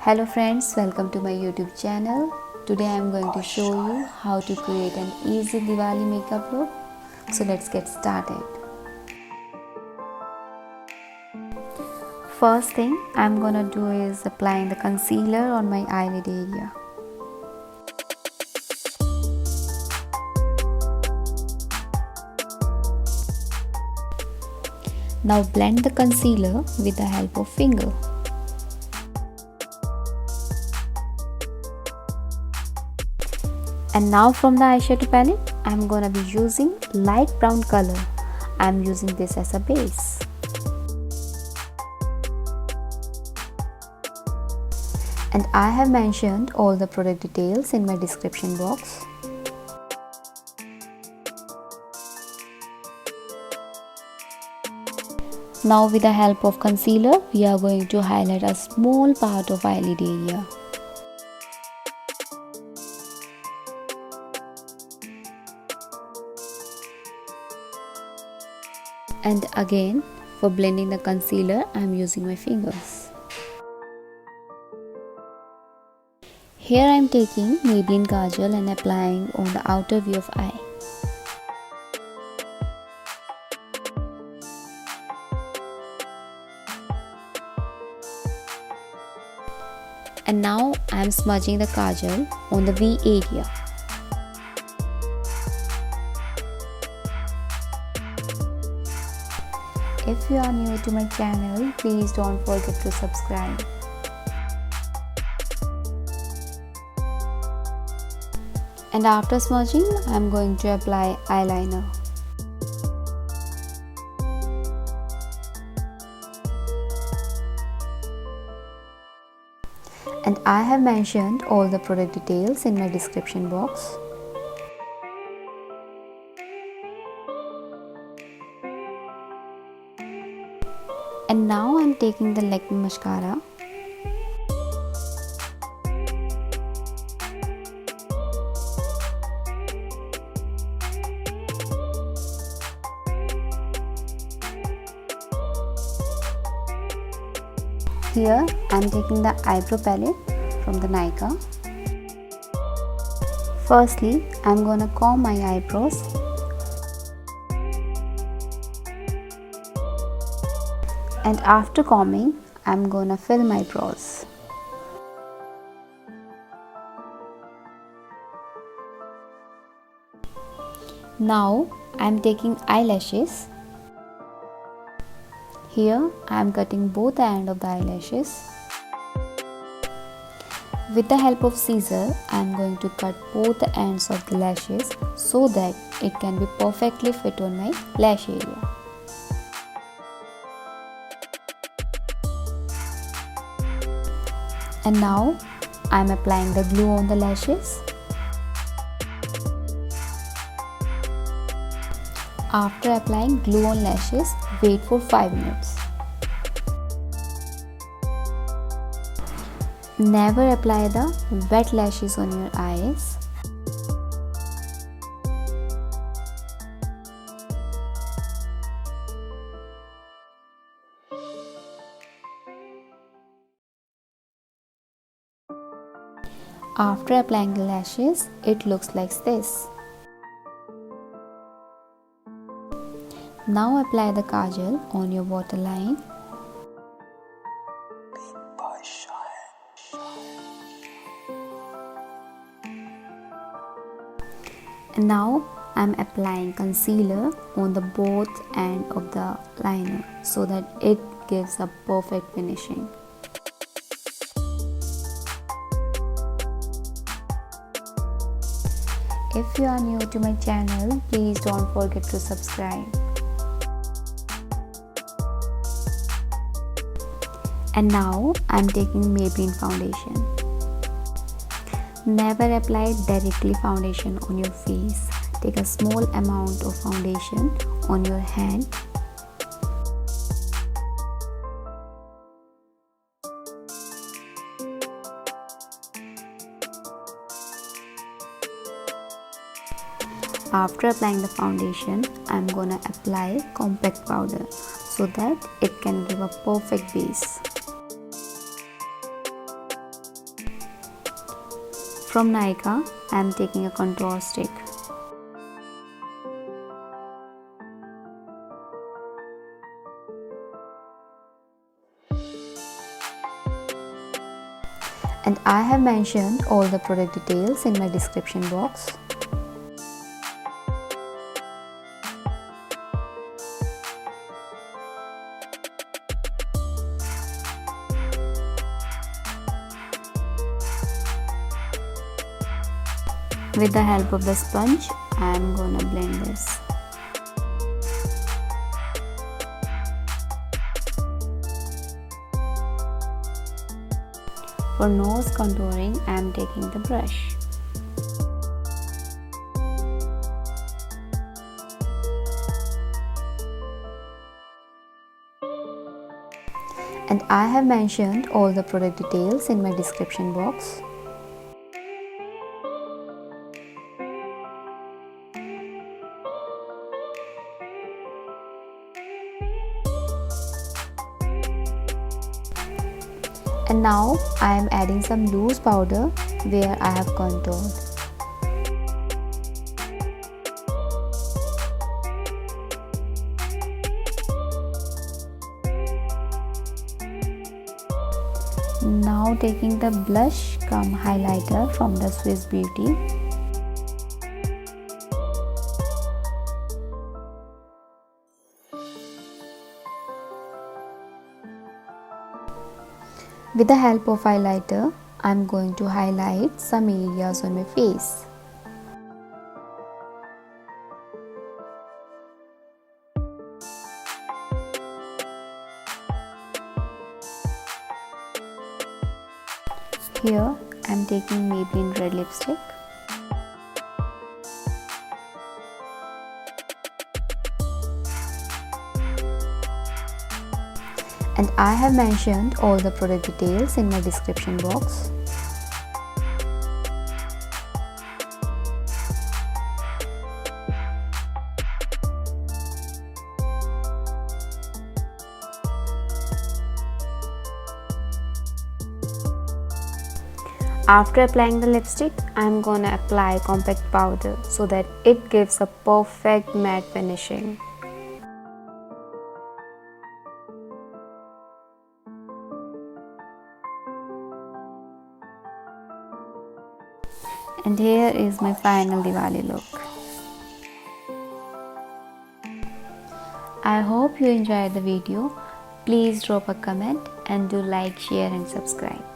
Hello friends, welcome to my YouTube channel. Today I am going to show you how to create an easy Diwali makeup look. So let's get started. First thing I'm gonna do is applying the concealer on my eyelid area. Now blend the concealer with the help of finger. And now from the eyeshadow palette, I'm gonna be using light brown color. I'm using this as a base. And I have mentioned all the product details in my description box. Now with the help of concealer, we are going to highlight a small part of eyelid area. And again, for blending the concealer, I am using my fingers. Here I am taking Maybelline Kajal and applying on the outer view of eye. And now I am smudging the Kajal on the V area. If you are new to my channel, please don't forget to subscribe. And after smudging, I am going to apply eyeliner. And I have mentioned all the product details in my description box. And now I am taking the Lakme mascara. Here I am taking the eyebrow palette from the Nykaa. Firstly, I am gonna comb my eyebrows. And after combing, I'm gonna fill my brows. Now I'm taking eyelashes. Here I'm cutting both the end of the eyelashes. With the help of scissor, I'm going to cut both the ends of the lashes so that it can be perfectly fit on my lash area. And now I am applying the glue on the lashes. After applying glue on lashes, wait for 5 minutes. Never apply the wet lashes on your eyes. After applying the lashes, it looks like this. Now apply the kajal on your waterline. And now I am applying concealer on the both end of the liner so that it gives a perfect finishing. If you are new to my channel, please don't forget to subscribe. And now I am taking Maybelline foundation. Never apply directly foundation on your face. Take a small amount of foundation on your hand. After applying the foundation, I am gonna apply compact powder so that it can give a perfect base. from Nykaa, I am taking a contour stick. And I have mentioned all the product details in my description box. With the help of the sponge, I am gonna blend this. For nose contouring, I am taking the brush. And I have mentioned all the product details in my description box. And now I am adding some loose powder where I have contoured. Now taking the blush cum highlighter from the Swiss Beauty. With the help of highlighter, I am going to highlight some areas on my face. Here I am taking Maybelline red lipstick. And I have mentioned all the product details in my description box. After applying the lipstick, I am gonna apply compact powder so that it gives a perfect matte finishing. And here is my final Diwali look. I hope you enjoyed the video. Please drop a comment and do like, share and subscribe.